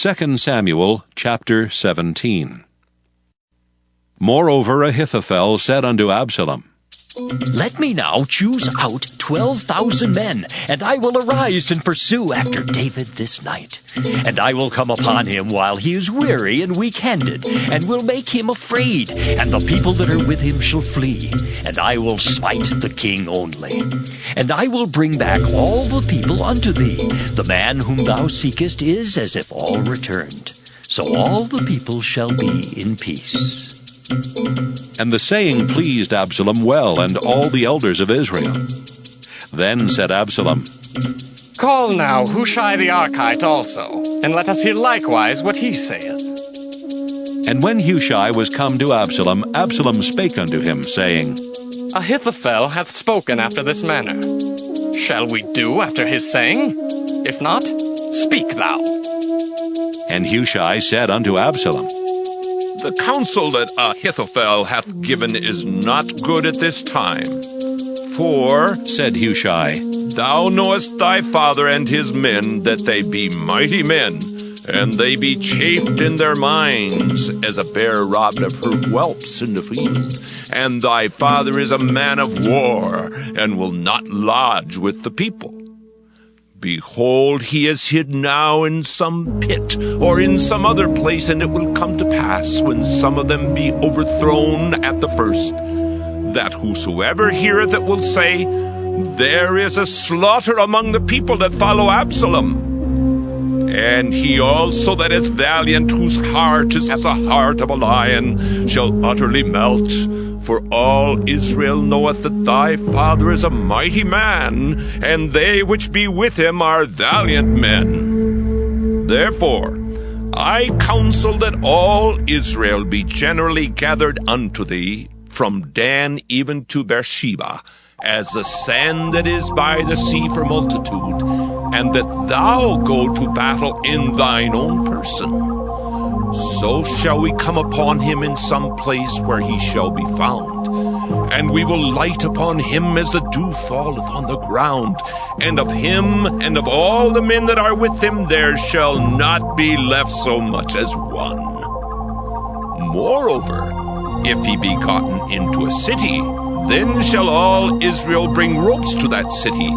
2 Samuel chapter 17. Moreover Ahithophel said unto Absalom, Let me now choose out 12,000 men, and I will arise and pursue after David this night. And I will come upon him while he is weary and weak-handed, and will make him afraid, and the people that are with him shall flee. And I will smite the king only. And I will bring back all the people unto thee. The man whom thou seekest is as if all returned. So all the people shall be in peace. And the saying pleased Absalom well, and all the elders of Israel. Then said Absalom, Call now Hushai the Archite also, and let us hear likewise what he saith. And when Hushai was come to Absalom, Absalom spake unto him, saying, Ahithophel hath spoken after this manner. Shall we do after his saying? If not, speak thou. And Hushai said unto Absalom, The counsel that Ahithophel hath given is not good at this time. For, said Hushai, thou knowest thy father and his men, that they be mighty men, and they be chafed in their minds, as a bear robbed of her whelps in the field. And thy father is a man of war, and will not lodge with the people. Behold, he is hid now in some pit, or in some other place, and it will come to pass, when some of them be overthrown at the first, that whosoever heareth it will say, There is a slaughter among the people that follow Absalom. And he also that is valiant, whose heart is as a heart of a lion, shall utterly melt. For all Israel knoweth that thy father is a mighty man, and they which be with him are valiant men. Therefore I counsel that all Israel be generally gathered unto thee, from Dan even to Beersheba, as the sand that is by the sea for multitude, and that thou go to battle in thine own person. So shall we come upon him in some place where he shall be found, and we will light upon him as the dew falleth on the ground, and of him and of all the men that are with him there shall not be left so much as one. Moreover, if he be gotten into a city, then shall all Israel bring ropes to that city,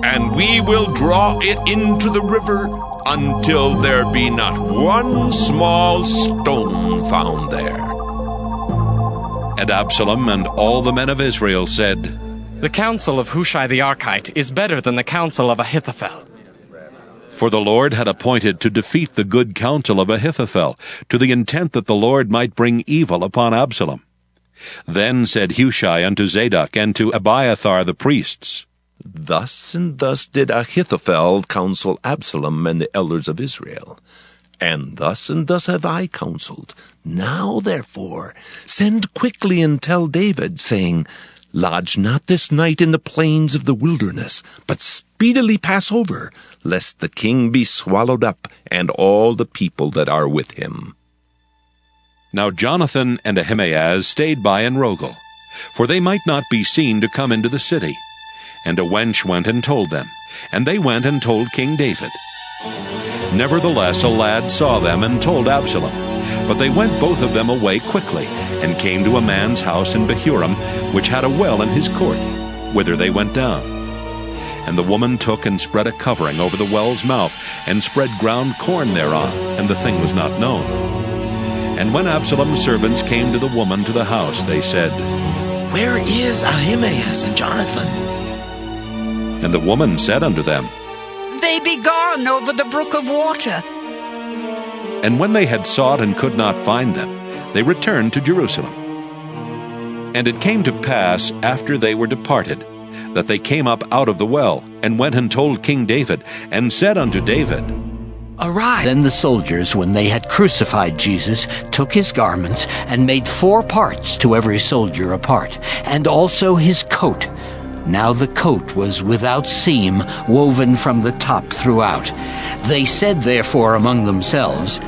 and we will draw it into the river, until there be not one small stone found there. And Absalom and all the men of Israel said, The counsel of Hushai the Archite is better than the counsel of Ahithophel. For the Lord had appointed to defeat the good counsel of Ahithophel, to the intent that the Lord might bring evil upon Absalom. Then said Hushai unto Zadok and to Abiathar the priests, Thus and thus did Ahithophel counsel Absalom and the elders of Israel. And thus have I counseled. Now therefore send quickly and tell David, saying, Lodge not this night in the plains of the wilderness, but speedily pass over, lest the king be swallowed up, and all the people that are with him. Now Jonathan and Ahimaaz stayed by in Rogel, for they might not be seen to come into the city. And a wench went and told them, and they went and told King David. Nevertheless a lad saw them and told Absalom. But they went both of them away quickly, and came to a man's house in Bahurim, which had a well in his court, whither they went down. And the woman took and spread a covering over the well's mouth, and spread ground corn thereon, and the thing was not known. And when Absalom's servants came to the woman to the house, they said, Where is Ahimaaz and Jonathan? And the woman said unto them, They be gone over the brook of water. And when they had sought and could not find them, they returned to Jerusalem. And it came to pass, after they were departed, that they came up out of the well, and went and told King David, and said unto David, Arise. Then the soldiers, when they had crucified Jesus, took his garments, and made 4 parts to every soldier a part, and also his coat. Now the coat was without seam, woven from the top throughout. They said therefore among themselves,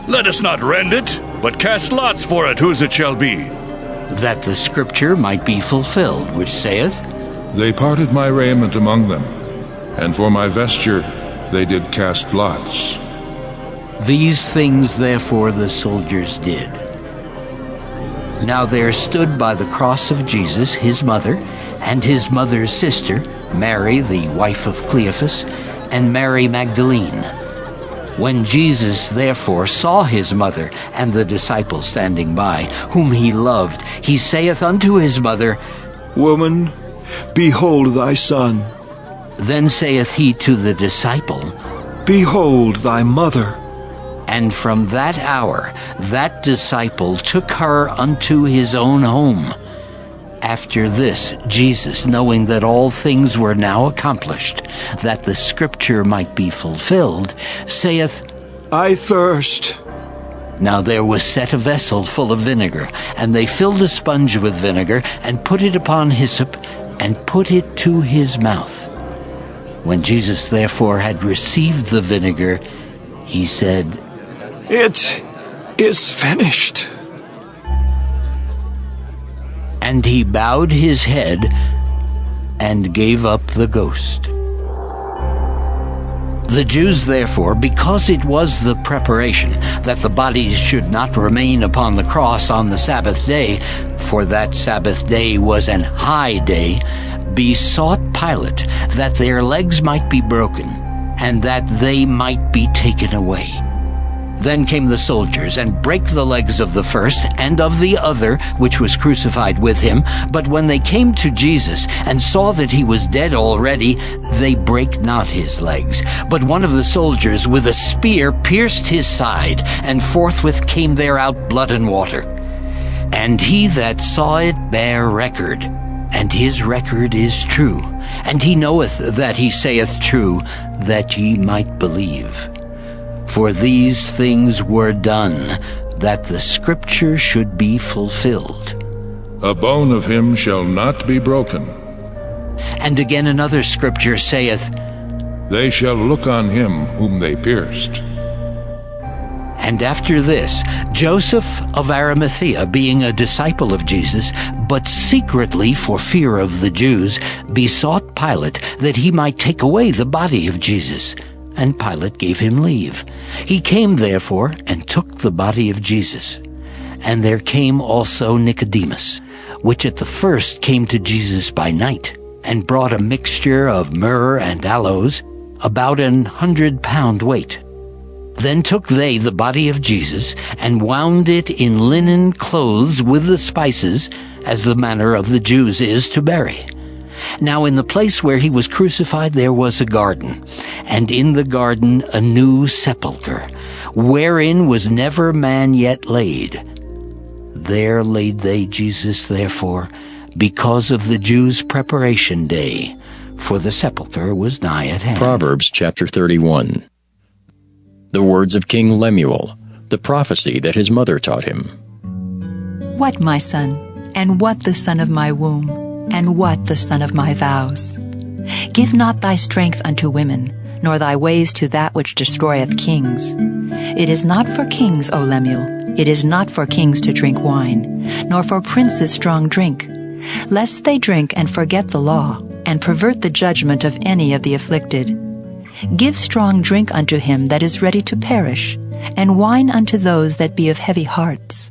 Let us not rend it, but cast lots for it, whose it shall be. That the scripture might be fulfilled, which saith, They parted my raiment among them, and for my vesture they did cast lots. These things therefore the soldiers did. Now there stood by the cross of Jesus his mother, and his mother's sister, Mary, the wife of Cleophas, and Mary Magdalene. When Jesus therefore saw his mother and the disciple standing by, whom he loved, he saith unto his mother, Woman, behold thy son. Then saith he to the disciple, Behold thy mother. And from that hour that disciple took her unto his own home. After this, Jesus, knowing that all things were now accomplished, that the scripture might be fulfilled, saith, I thirst. Now there was set a vessel full of vinegar, and they filled a sponge with vinegar, and put it upon hyssop, and put it to his mouth. When Jesus therefore had received the vinegar, he said, It is finished. And he bowed his head and gave up the ghost. The Jews therefore, because it was the preparation that the bodies should not remain upon the cross on the Sabbath day, for that Sabbath day was an high day, besought Pilate that their legs might be broken, and that they might be taken away. Then came the soldiers, and brake the legs of the first and of the other which was crucified with him. But when they came to Jesus, and saw that he was dead already, they brake not his legs. But one of the soldiers with a spear pierced his side, and forthwith came there out blood and water. And he that saw it bare record, and his record is true. And he knoweth that he saith true, that ye might believe. For these things were done, that the scripture should be fulfilled. A bone of him shall not be broken. And again another scripture saith, They shall look on him whom they pierced. And after this, Joseph of Arimathea, being a disciple of Jesus, but secretly for fear of the Jews, besought Pilate that he might take away the body of Jesus. And Pilate gave him leave. He came therefore and took the body of Jesus. And there came also Nicodemus, which at the first came to Jesus by night, and brought a mixture of myrrh and aloes, about 100 pound weight. Then took they the body of Jesus, and wound it in linen clothes with the spices, as the manner of the Jews is to bury. Now in the place where he was crucified there was a garden, and in the garden a new sepulchre, wherein was never man yet laid. There laid they Jesus therefore, because of the Jews' preparation day, for the sepulchre was nigh at hand. Proverbs chapter 31. The words of King Lemuel, the prophecy that his mother taught him. What, my son, and what the son of my womb, and what the son of my vows? Give not thy strength unto women, nor thy ways to that which destroyeth kings. It is not for kings, O Lemuel, it is not for kings to drink wine, nor for princes strong drink, lest they drink and forget the law, and pervert the judgment of any of the afflicted. Give strong drink unto him that is ready to perish, and wine unto those that be of heavy hearts.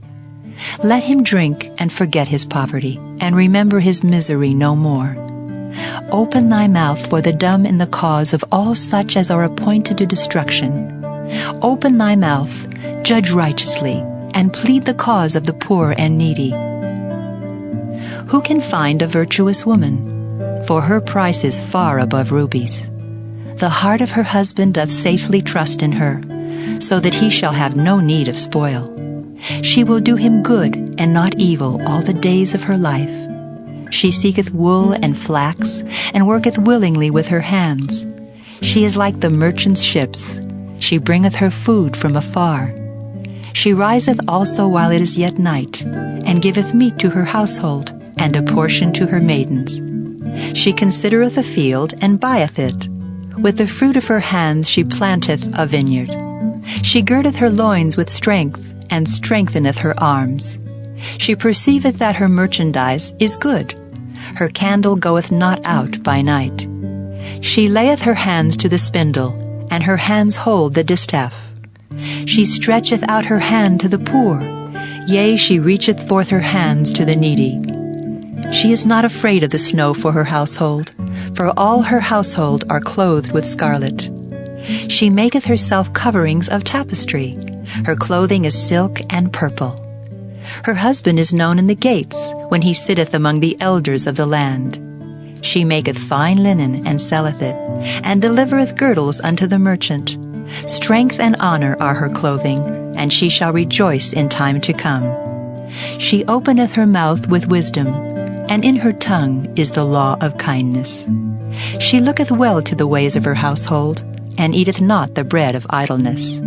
Let him drink and forget his poverty, and remember his misery no more. Open thy mouth for the dumb in the cause of all such as are appointed to destruction. Open thy mouth, judge righteously, and plead the cause of the poor and needy. Who can find a virtuous woman? For her price is far above rubies. The heart of her husband doth safely trust in her, so that he shall have no need of spoil. She will do him good and not evil all the days of her life. She seeketh wool and flax, and worketh willingly with her hands. She is like the merchant's ships. She bringeth her food from afar. She riseth also while it is yet night, and giveth meat to her household, and a portion to her maidens. She considereth a field, and buyeth it. With the fruit of her hands she planteth a vineyard. She girdeth her loins with strength, and strengtheneth her arms. She perceiveth that her merchandise is good. Her candle goeth not out by night. She layeth her hands to the spindle, and her hands hold the distaff. She stretcheth out her hand to the poor. Yea, she reacheth forth her hands to the needy. She is not afraid of the snow for her household, for all her household are clothed with scarlet. She maketh herself coverings of tapestry. Her clothing is silk and purple. Her husband is known in the gates, when he sitteth among the elders of the land. She maketh fine linen, and selleth it, and delivereth girdles unto the merchant. Strength and honor are her clothing, and she shall rejoice in time to come. She openeth her mouth with wisdom, and in her tongue is the law of kindness. She looketh well to the ways of her household, and eateth not the bread of idleness.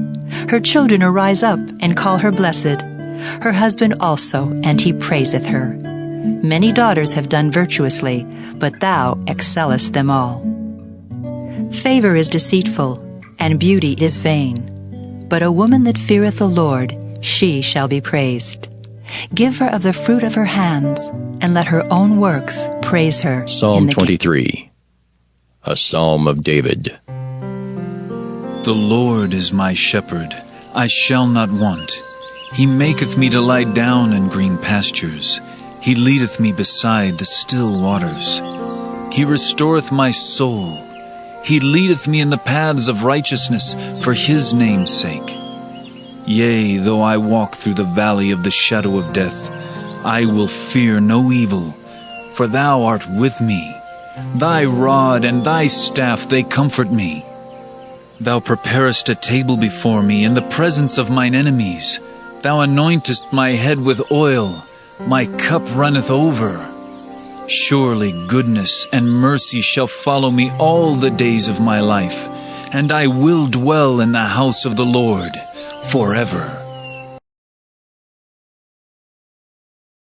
Her children arise up, and call her blessed. Her husband also, and he praiseth her. Many daughters have done virtuously, but thou excellest them all. Favor is deceitful, and beauty is vain. But a woman that feareth the Lord, she shall be praised. Give her of the fruit of her hands, and let her own works praise her. Psalm 23, a psalm of David. The Lord is my shepherd, I shall not want. He maketh me to lie down in green pastures. He leadeth me beside the still waters. He restoreth my soul. He leadeth me in the paths of righteousness for his name's sake. Yea, though I walk through the valley of the shadow of death, I will fear no evil, for thou art with me. Thy rod and thy staff, they comfort me. Thou preparest a table before me in the presence of mine enemies. Thou anointest my head with oil. My cup runneth over. Surely goodness and mercy shall follow me all the days of my life, and I will dwell in the house of the Lord forever.